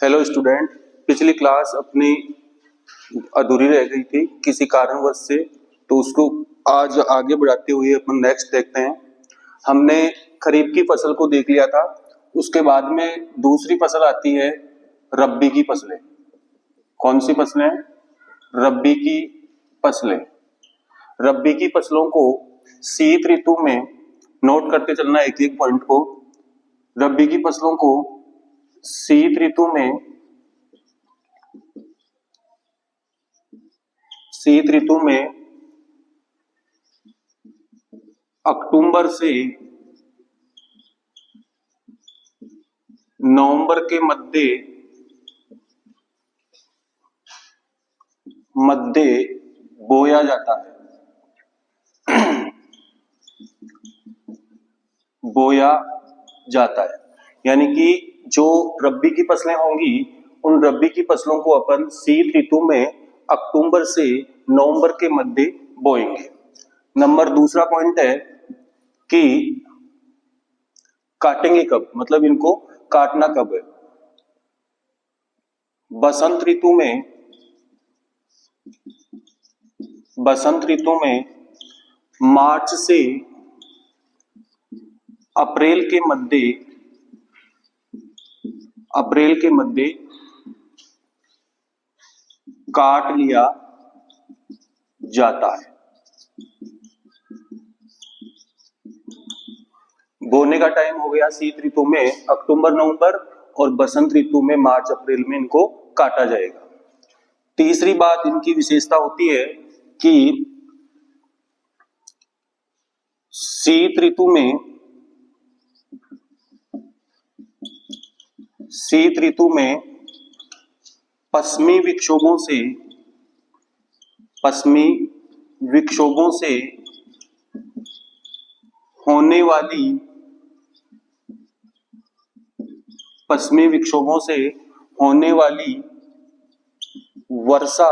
Hello student, पिछली class अपनी अधूरी रह गई थी किसी कारणवश से, तो उसको आज आगे बढ़ाते हुए अपन नेक्स्ट देखते हैं। हमने खरीफ की फसल को देख लिया था, उसके बाद में दूसरी फसल आती है रब्बी की फसलें। कौन सी फसलें? रब्बी की फसलें। रब्बी की फसलों को शीत ऋतु में नोट करते चलना एक एक पॉइंट को। रब्बी की फसलों को शीत ऋतु में अक्टूबर से नवंबर के मध्य बोया जाता है। बोया जाता है, यानी कि जो रब्बी की फसलें होंगी उन रब्बी की फसलों को अपन शीत ऋतु में अक्टूबर से नवंबर के मध्य बोएंगे। नंबर दूसरा पॉइंट है कि काटेंगे कब, मतलब इनको काटना कब है। बसंत ऋतु में मार्च से अप्रैल के मध्य काट लिया जाता है। बोने का टाइम हो गया शीत ऋतु में अक्टूबर नवंबर, और बसंत ऋतु में मार्च अप्रैल में इनको काटा जाएगा। तीसरी बात इनकी विशेषता होती है कि शीत ऋतु में पश्चिमी विक्षोभों से होने वाली वर्षा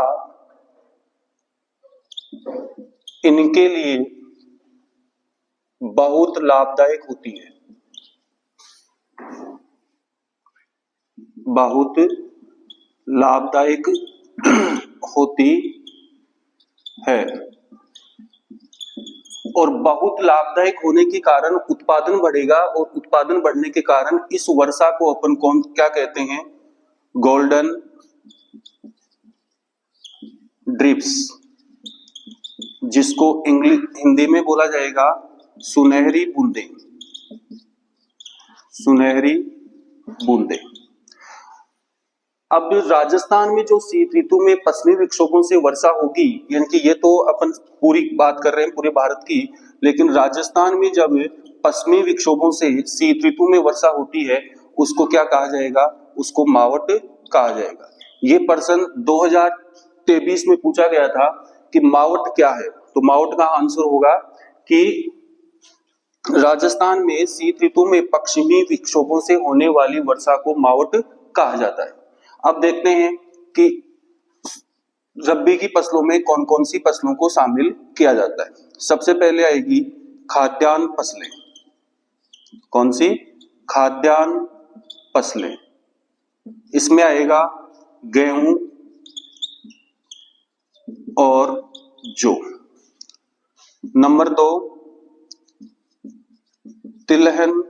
इनके लिए बहुत लाभदायक होती है। और बहुत लाभदायक होने के कारण उत्पादन बढ़ेगा, और उत्पादन बढ़ने के कारण इस वर्षा को अपन क्या कहते हैं? गोल्डन ड्रिप्स, जिसको हिंदी में बोला जाएगा सुनहरी बूंदें। अब राजस्थान में जो शीत ऋतु में पश्चिमी विक्षोभों से वर्षा होगी, यानी कि ये तो अपन पूरी बात कर रहे हैं पूरे भारत की, लेकिन राजस्थान में जब पश्चिमी विक्षोभों से शीत ऋतु में वर्षा होती है उसको क्या कहा जाएगा? उसको मावट कहा जाएगा। ये प्रश्न 2023 में पूछा गया था कि मावट क्या है, तो मावट का आंसर होगा कि राजस्थान में शीत ऋतु में पश्चिमी विक्षोभों से होने वाली वर्षा को मावट कहा जाता है। अब देखते हैं कि रब्बी की फसलों में कौन कौन सी फसलों को शामिल किया जाता है। सबसे पहले आएगी खाद्यान्न फसलें। कौन सी? खाद्यान्न फसलें। इसमें आएगा गेहूं और जौ। नंबर 2 तिलहन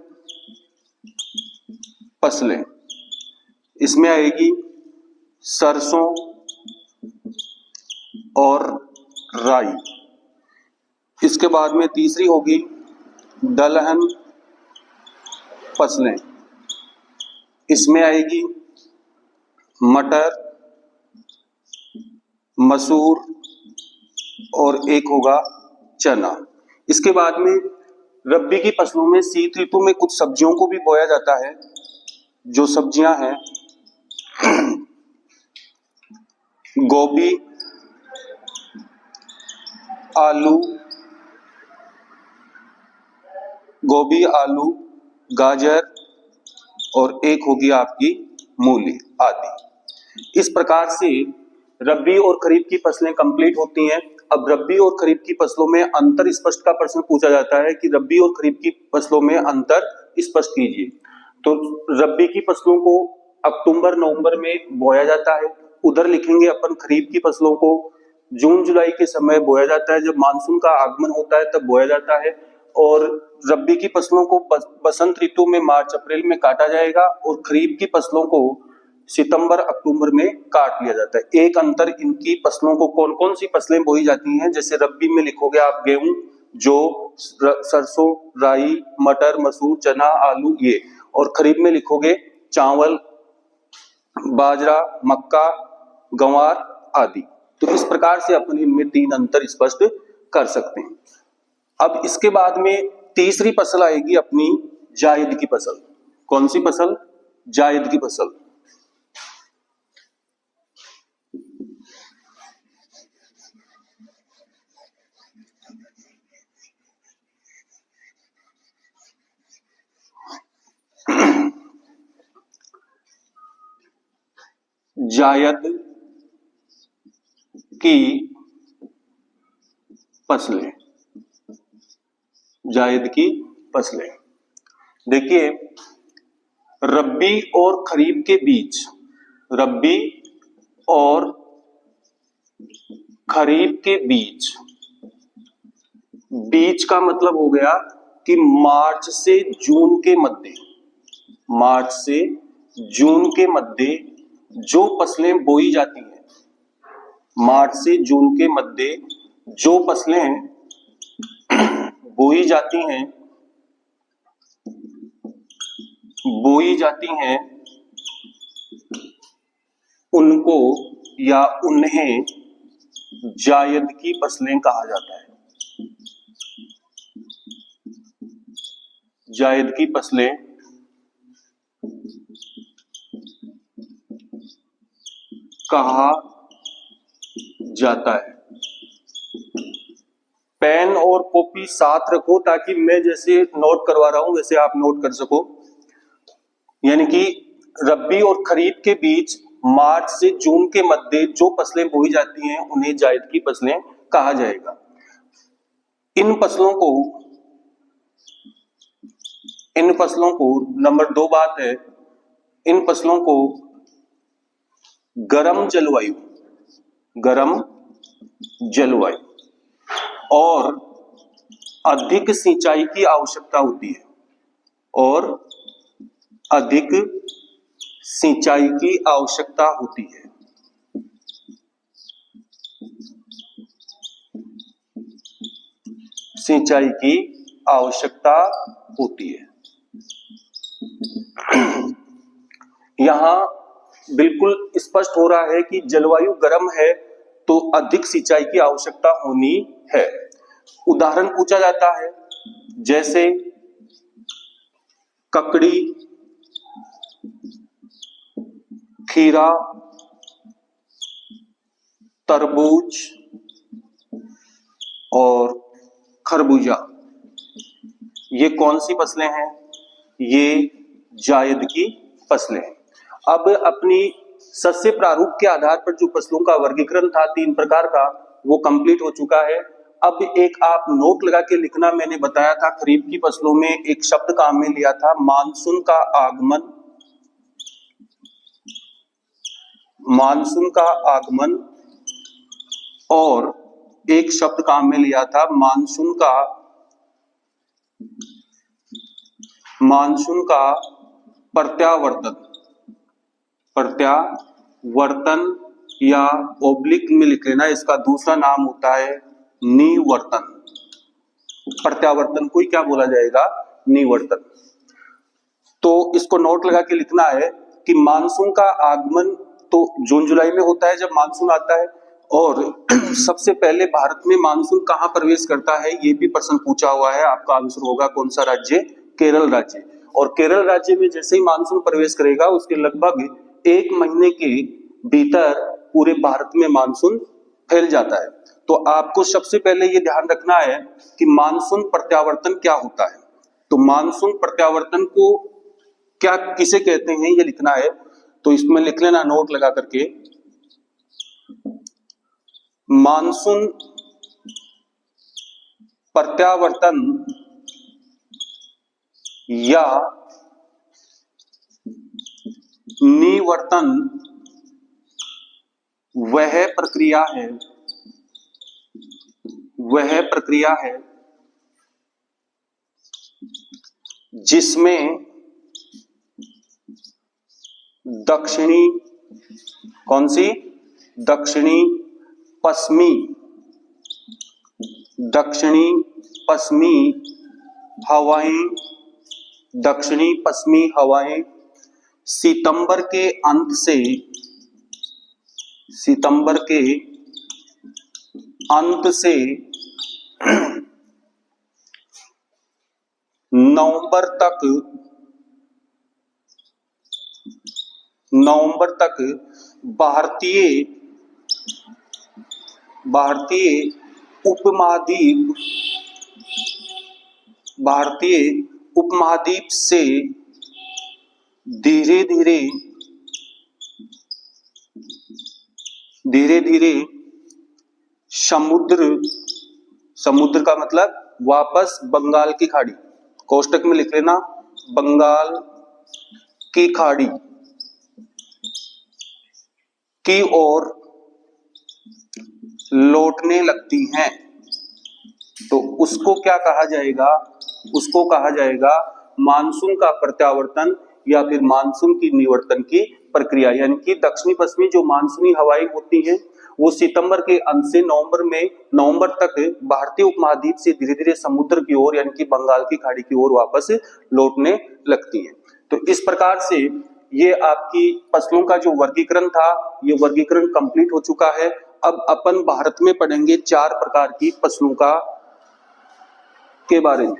फसलें। इसमें आएगी सरसों और राई। इसके बाद में तीसरी होगी दलहन फसलें। इसमें आएगी मटर, मसूर और एक होगा चना। इसके बाद में रब्बी की फसलों में शीत ऋतु में कुछ सब्जियों को भी बोया जाता है। जो सब्जियां हैं गोभी, आलू, गाजर और एक होगी आपकी मूली आदि। इस प्रकार से रब्बी और खरीफ की फसलें कंप्लीट होती हैं। अब रब्बी और खरीफ की फसलों में अंतर स्पष्ट का प्रश्न पूछा जाता है कि रब्बी और खरीफ की फसलों में अंतर स्पष्ट कीजिए। तो रब्बी की फसलों को अक्टूबर नवंबर में बोया जाता है। उधर लिखेंगे अपन खरीफ की फसलों को जून जुलाई के समय बोया जाता है, जब मानसून का आगमन होता है तब बोया जाता है। और रबी की फसलों को बसंत ऋतु में मार्च अप्रैल में काटा जाएगा और खरीफ की फसलों को सितंबर अक्टूबर में काट लिया जाता है। एक अंतर इनकी फसलों को कौन कौन सी फसलें बोई जाती हैं, जैसे रबी में लिखोगे आप गेहूं, जौ, सरसों, राई, मटर, मसूर, चना, आलू ये, और खरीफ में लिखोगे चावल, बाजरा, मक्का, गंवार आदि। तो इस प्रकार से अपन इनमें तीन अंतर स्पष्ट कर सकते हैं। अब इसके बाद में तीसरी फसल आएगी अपनी जायद की फसल। कौन सी फसल? जायद की फसल। जायद की फसलें, जायद की फसलें देखिए, रबी और खरीफ के बीच, रबी और खरीफ के बीच, बीच का मतलब हो गया कि मार्च से जून के मध्य, मार्च से जून के मध्य जो फसलें बोई जाती हैं, मार्च से जून के मध्य जो फसलें बोई जाती हैं, उनको या उन्हें जायद की फसलें कहा जाता है। जायद की फसलें कहा जाता है। पेन और कॉपी साथ रखो ताकि मैं जैसे नोट करवा रहा हूं वैसे आप नोट कर सको। यानी कि रबी और खरीफ के बीच मार्च से जून के मध्य जो फसलें बोई जाती हैं उन्हें जायद की फसलें कहा जाएगा। इन फसलों को नंबर 2 बात है, इन फसलों को गर्म जलवायु और अधिक सिंचाई की आवश्यकता होती है, और अधिक सिंचाई की आवश्यकता होती है। सिंचाई की आवश्यकता होती है। यहां बिल्कुल स्पष्ट हो रहा है कि जलवायु गर्म है तो अधिक सिंचाई की आवश्यकता होनी है। उदाहरण पूछा जाता है जैसे ककड़ी, खीरा, तरबूज और खरबूजा, ये कौन सी फसलें हैं? ये जायद की फसलें हैं। अब अपनी सस्य प्रारूप के आधार पर जो फसलों का वर्गीकरण था 3 प्रकार का, वो कंप्लीट हो चुका है। अब एक आप नोट लगा के लिखना, मैंने बताया था खरीफ की फसलों में एक शब्द काम में लिया था मानसून का आगमन, मानसून का आगमन, और एक शब्द काम में लिया था मानसून का प्रत्यावर्तन या ओब्लिक में लिख लेना, इसका दूसरा नाम होता है निवर्तन। प्रत्यावर्तन को ही क्या बोला जाएगा? निवर्तन। तो इसको नोट लगा के लिखना है कि मानसून का आगमन तो जून जुलाई में होता है जब मानसून आता है, और सबसे पहले भारत में मानसून कहां प्रवेश करता है ये भी प्रश्न पूछा हुआ है। आपका आंसर होगा कौन सा राज्य? केरल राज्य। और केरल राज्य में जैसे ही मानसून प्रवेश करेगा उसके लगभग 1 महीने के भीतर पूरे भारत में मानसून फैल जाता है। तो आपको सबसे पहले ये ध्यान रखना है कि मानसून प्रत्यावर्तन क्या होता है। तो मानसून प्रत्यावर्तन को क्या किसे कहते हैं ये लिखना है। तो इसमें लिख लेना नोट लगा करके, मानसून प्रत्यावर्तन या निवर्तन वह प्रक्रिया है जिसमें दक्षिणी, कौन सी? दक्षिणी पश्चिमी हवाएं, दक्षिणी पश्चिमी हवाएं सितंबर के अंत से नवंबर तक भारतीय उपमहाद्वीप से धीरे धीरे समुद्र का मतलब वापस बंगाल की खाड़ी, कोष्टक में लिख लेना, बंगाल की खाड़ी की ओर लौटने लगती हैं। तो उसको क्या कहा जाएगा? उसको कहा जाएगा मानसून का प्रत्यावर्तन या फिर मानसून की निवर्तन की प्रक्रिया। यानी कि दक्षिणी पश्चिमी जो मानसूनी हवाएं होती हैं वो सितंबर के अंत से नवंबर तक भारतीय उपमहाद्वीप से धीरे धीरे समुद्र की ओर यानी कि बंगाल की खाड़ी की ओर वापस लौटने लगती हैं। तो इस प्रकार से ये आपकी फसलों का जो वर्गीकरण था, ये वर्गीकरण कंप्लीट हो चुका है। अब अपन भारत में पढ़ेंगे 4 प्रकार की फसलों के बारे में।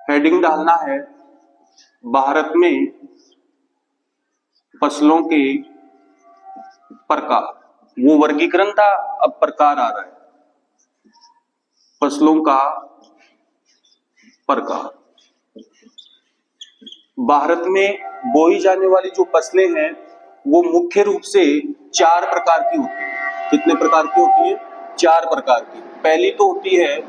हेडिंग डालना है भारत में फसलों के प्रकार। वो वर्गीकरण था, अब प्रकार आ रहा है, फसलों का प्रकार। भारत में बोई जाने वाली जो फसलें हैं वो मुख्य रूप से 4 प्रकार की होती है। कितने प्रकार की होती है? 4 प्रकार की। पहली तो होती है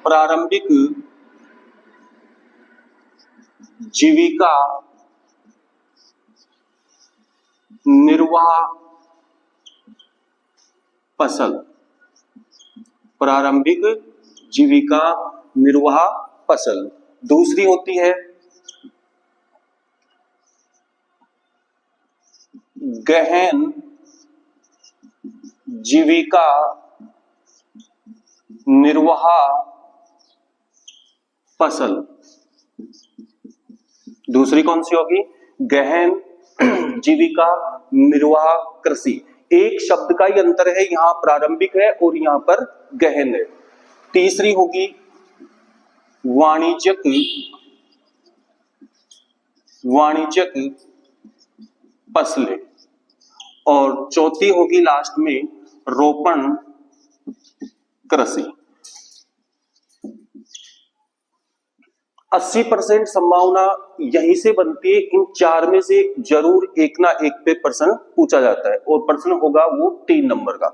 प्रारंभिक जीविका निर्वाह फसल। प्रारंभिक जीविका निर्वाह फसल। दूसरी होती है गहन जीविका निर्वाह फसल। दूसरी कौन सी होगी? गहन जीविका निर्वाह कृषि। एक शब्द का ही अंतर है, यहां प्रारंभिक है और यहां पर गहन है। तीसरी होगी वाणिज्यिक फसलें और चौथी होगी लास्ट में रोपण कृषि। 80% संभावना यहीं से बनती है, इन 4 में से जरूर एक ना एक पे प्रश्न पूछा जाता है और प्रश्न होगा वो 3 नंबर का।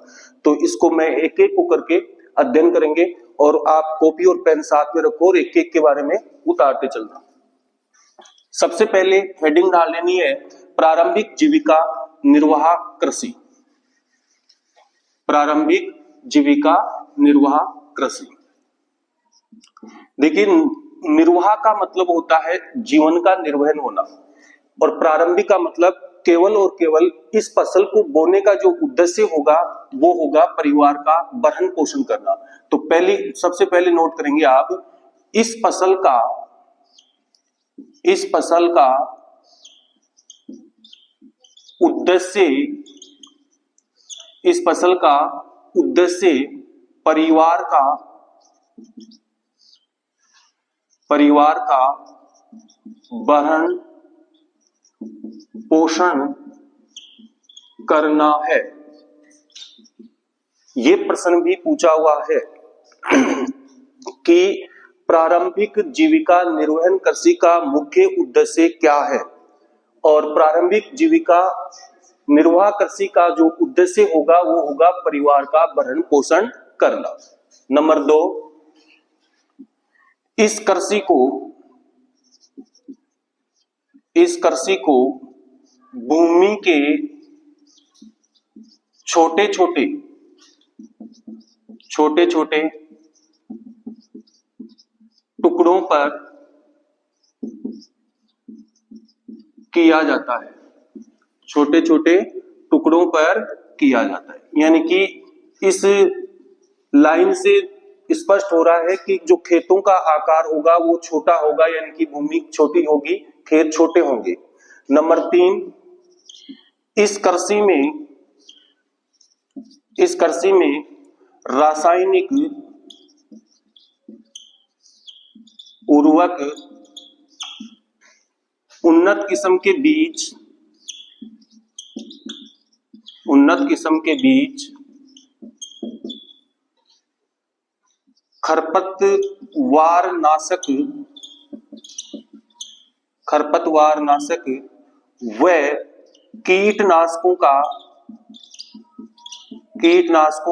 तो इसको मैं एक एक को करके अध्ययन करेंगे और आप कॉपी और पेन साथ में रखो और एक एक के बारे में उतारते चलना। सबसे पहले हेडिंग डाल लेनी है प्रारंभिक जीविका निर्वाह कृषि। प्रारंभिक जीविका निर्वाह कृषि। देखिए, निर्वाह का मतलब होता है जीवन का निर्वहन होना और प्रारंभिक का मतलब केवल और केवल इस फसल को बोने का जो उद्देश्य होगा वो होगा परिवार का भरण पोषण करना। तो सबसे पहले नोट करेंगे आप इस फसल का उद्देश्य, इस फसल का उद्देश्य परिवार का भरण पोषण करना है। ये प्रश्न भी पूछा हुआ है कि प्रारंभिक जीविका निर्वहन कृषि का मुख्य उद्देश्य क्या है, और प्रारंभिक जीविका निर्वाह कृषि का जो उद्देश्य होगा वो होगा परिवार का भरण पोषण करना। नंबर 2, इस कृषि को भूमि के छोटे छोटे टुकड़ों पर किया जाता है, छोटे छोटे टुकड़ों पर किया जाता है। यानी कि इस लाइन से स्पष्ट हो रहा है कि जो खेतों का आकार होगा वो छोटा होगा, यानी कि भूमि छोटी होगी, खेत छोटे होंगे। नंबर 3, इस कृषि में रासायनिक उर्वरक, उन्नत किस्म के बीज, खरपतवार नाशक व कीटनाशकों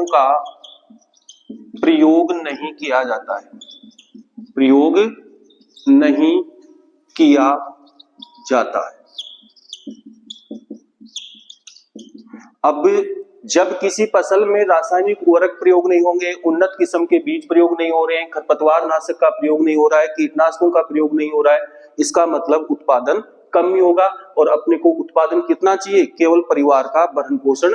का प्रयोग नहीं किया जाता है, अब जब किसी फसल में रासायनिक उर्वरक प्रयोग नहीं होंगे, उन्नत किस्म के बीज प्रयोग नहीं हो रहे हैं, खरपतवार नाशक का प्रयोग नहीं हो रहा है, कीटनाशकों का प्रयोग नहीं हो रहा है, इसका मतलब उत्पादन कम ही होगा। और अपने को उत्पादन कितना चाहिए? केवल परिवार का भरण पोषण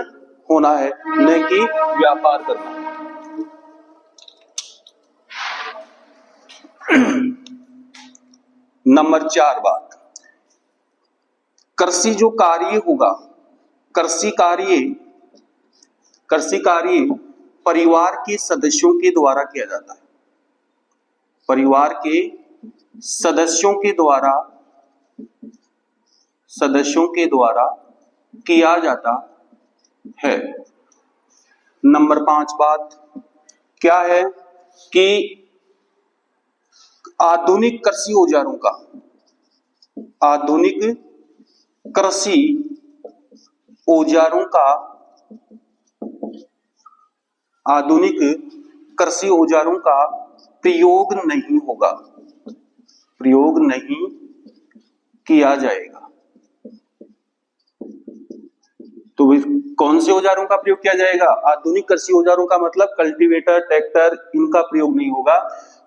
होना है, न कि व्यापार करना। नंबर 4 बात, कृषि जो कार्य होगा, कृषि कार्य परिवार के सदस्यों के द्वारा किया जाता है, परिवार के सदस्यों के द्वारा किया जाता है। नंबर 5 बात क्या है कि आधुनिक कृषि औजारों का प्रयोग नहीं किया जाएगा। तो कौन से औजारों का प्रयोग किया जाएगा? आधुनिक कृषि औजारों का मतलब कल्टीवेटर, ट्रैक्टर, इनका प्रयोग नहीं होगा।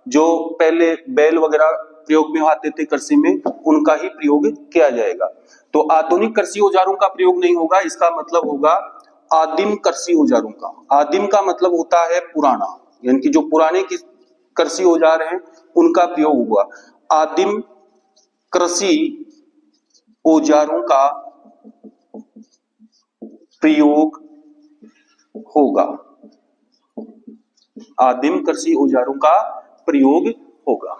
जो पहले बैल वगैरह प्रयोग में आते थे कृषि में, उनका ही प्रयोग किया जाएगा। तो आधुनिक कृषि औजारों का प्रयोग नहीं होगा, इसका मतलब होगा आदिम कृषि औजारों का। आदिम का मतलब होता है पुराना, यानी कि जो पुराने कृषि औजार हैं उनका प्रयोग होगा। आदिम कृषि औजारों का प्रयोग होगा, आदिम कृषि औजारों का प्रयोग होगा।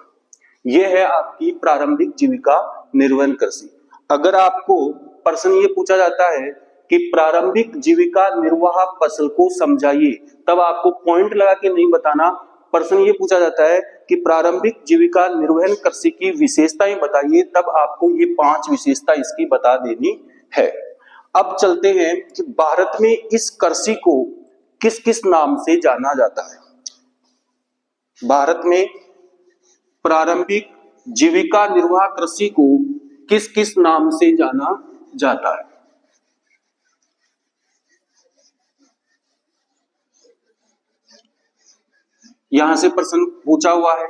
यह है आपकी प्रारंभिक जीविका निर्वहन कृषि। अगर आपको प्रश्न ये पूछा जाता है कि प्रारंभिक जीविका निर्वाह फसल को समझाइए, तब आपको पॉइंट लगा के नहीं बताना। प्रश्न ये पूछा जाता है कि प्रारंभिक जीविका निर्वहन कृषि की विशेषताएं बताइए, तब आपको ये 5 विशेषता इसकी बता देनी है। अब चलते हैं कि भारत में इस कृषि को किस किस नाम से जाना जाता है। भारत में प्रारंभिक जीविका निर्वाह कृषि को किस किस नाम से जाना जाता है? यहां से प्रश्न पूछा हुआ है,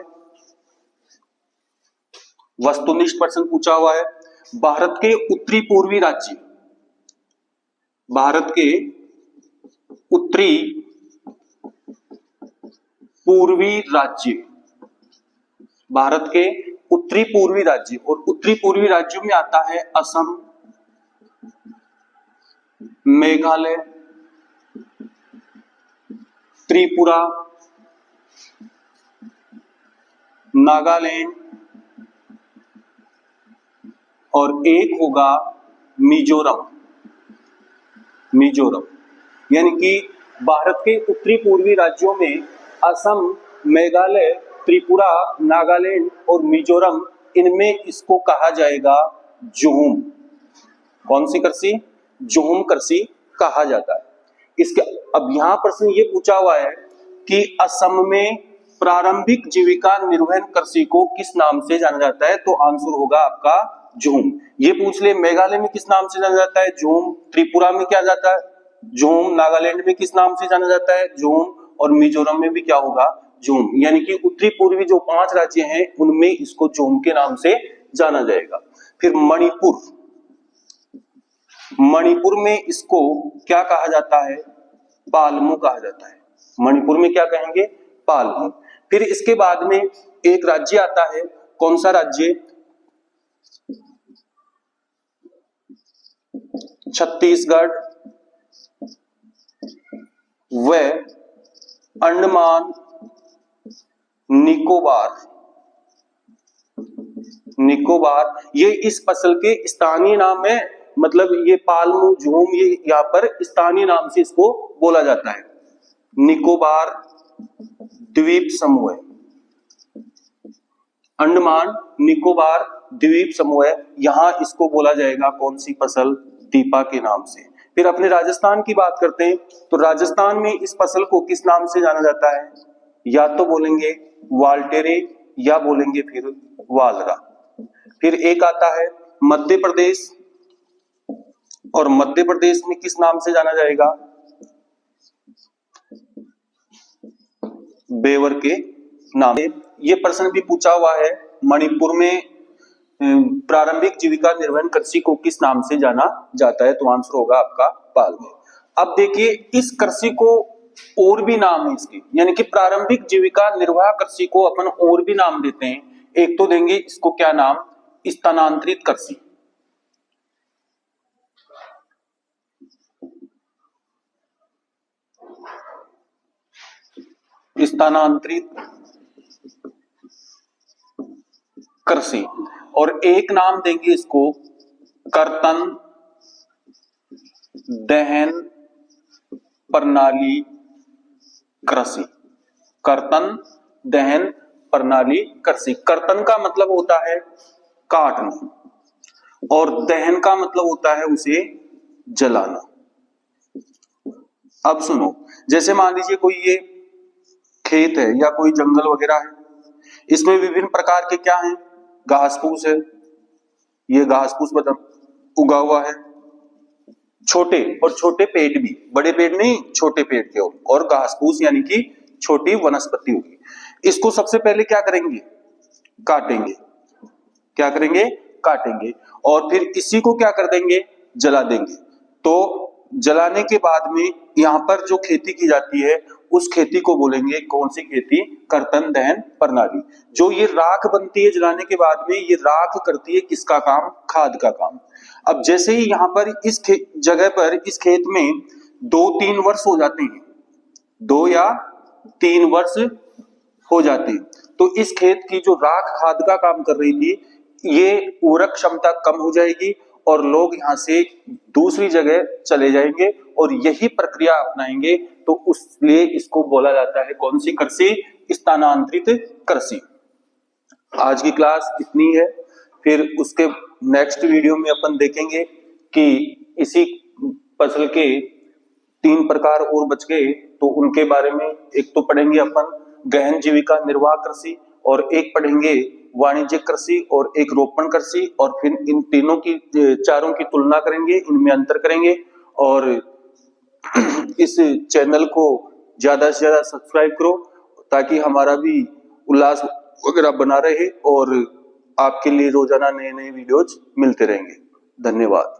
वस्तुनिष्ठ प्रश्न पूछा हुआ है। भारत के उत्तरी पूर्वी राज्य, भारत के उत्तरी पूर्वी राज्य, भारत के उत्तरी पूर्वी राज्य, और उत्तरी पूर्वी राज्यों में आता है असम, मेघालय, त्रिपुरा, नागालैंड, और एक होगा मिजोरम। यानी कि भारत के उत्तरी पूर्वी राज्यों में असम, मेघालय, त्रिपुरा, नागालैंड और मिजोरम, इनमें इसको कहा जाएगा जुहुम। कौन सी कृषि? जुहुम कृषि कहा जाता है इसके। अब यहाँ प्रश्न ये पूछा हुआ है कि असम में प्रारंभिक जीविका निर्वहन कृषि को किस नाम से जाना जाता है, तो आंसर होगा आपका जुहुम। ये पूछ ले मेघालय में किस नाम से जाना जाता है, जुहुम। त्रिपुरा में क्या जाता है, जुहुम। नागालैंड में किस नाम से जाना जाता है, जुहुम। और मिजोरम में भी क्या होगा, जुहुम। यानी कि उत्तरी पूर्वी जो 5 राज्य हैं उनमें इसको जुहुम के नाम से जाना जाएगा। फिर मणिपुर, मणिपुर में इसको क्या कहा जाता है, पालमू कहा जाता है। मणिपुर में क्या कहेंगे, पालमू। फिर इसके बाद में एक राज्य आता है, कौन सा राज्य, छत्तीसगढ़ व अंडमान निकोबार। निकोबार ये इस फसल के स्थानीय नाम है, मतलब ये पालमू, जुहुम, ये यहाँ पर स्थानीय नाम से इसको बोला जाता है। निकोबार द्वीप समूह, अंडमान निकोबार द्वीप समूह, यहां इसको बोला जाएगा कौन सी फसल, दीपा के नाम से। फिर अपने राजस्थान की बात करते हैं, तो राजस्थान में इस फसल को किस नाम से जाना जाता है, या तो बोलेंगे वाल्टेरे या बोलेंगे फिर वालरा। फिर एक आता है मध्य प्रदेश, और मध्य प्रदेश में किस नाम से जाना जाएगा, बेवर के नाम। ये प्रश्न भी पूछा हुआ है, मणिपुर में प्रारंभिक जीविका निर्वहन कृषि को किस नाम से जाना जाता है, तो आंसर होगा आपका पालमू। अब देखिए इस कृषि को और भी नाम है इसके, यानी कि प्रारंभिक जीविका निर्वाह कृषि को अपन और भी नाम देते हैं। एक तो देंगे इसको क्या नाम, स्थानांतरित कृषि। स्थानांतरित कृषि। और एक नाम देंगे इसको कर्तन दहन प्रणाली कृषि। कर्तन दहन प्रणाली कृषि। कर्तन का मतलब होता है काटना, और दहन का मतलब होता है उसे जलाना। अब सुनो, जैसे मान लीजिए कोई ये खेत है या कोई जंगल वगैरह है, इसमें विभिन्न प्रकार के क्या हैं, घास फूस है, ये घास फूस मतलब उगा हुआ है, छोटे और छोटे पेड़ भी, बड़े पेड़ नहीं, छोटे पेड़ के, और घास फूस यानी कि छोटी वनस्पति होगी। इसको सबसे पहले क्या करेंगे, काटेंगे। क्या करेंगे, काटेंगे, और फिर इसी को क्या कर देंगे, जला देंगे। तो जलाने के बाद में यहाँ पर जो खेती की जाती है उस खेती को बोलेंगे कौन सी खेती, कर्तन दहन प्रणाली। जो ये राख बनती है जलाने के बाद में, ये राख करती है किसका काम, खाद का काम। अब जैसे ही यहाँ पर इस जगह पर इस खेत में 2-3 वर्ष हो जाते हैं, 2 या 3 वर्ष हो जाते हैं, तो इस खेत की जो राख खाद का काम कर रही थी, ये उर्वरक क्षमता कम हो जाएगी और लोग यहाँ से दूसरी जगह चले जाएंगे और यही प्रक्रिया अपनाएंगे। तो उसलिए इसको बोला जाता है कौन सी कृषि, स्थानांतरित कृषि। आज की क्लास इतनी है, फिर उसके नेक्स्ट वीडियो में अपन देखेंगे कि इसी फसल के 3 प्रकार और बच गए, तो उनके बारे में एक तो पढ़ेंगे अपन गहन जीविका निर्वाह कृषि, और एक पढ़ेंगे वाणिज्यिक कृषि, और एक रोपण कृषि, और फिर इन तीनों की चारों की तुलना करेंगे, इनमें अंतर करेंगे। और इस चैनल को ज्यादा से ज्यादा सब्सक्राइब करो ताकि हमारा भी उल्लास वगैरह बना रहे और आपके लिए रोजाना नए नए वीडियोज मिलते रहेंगे। धन्यवाद।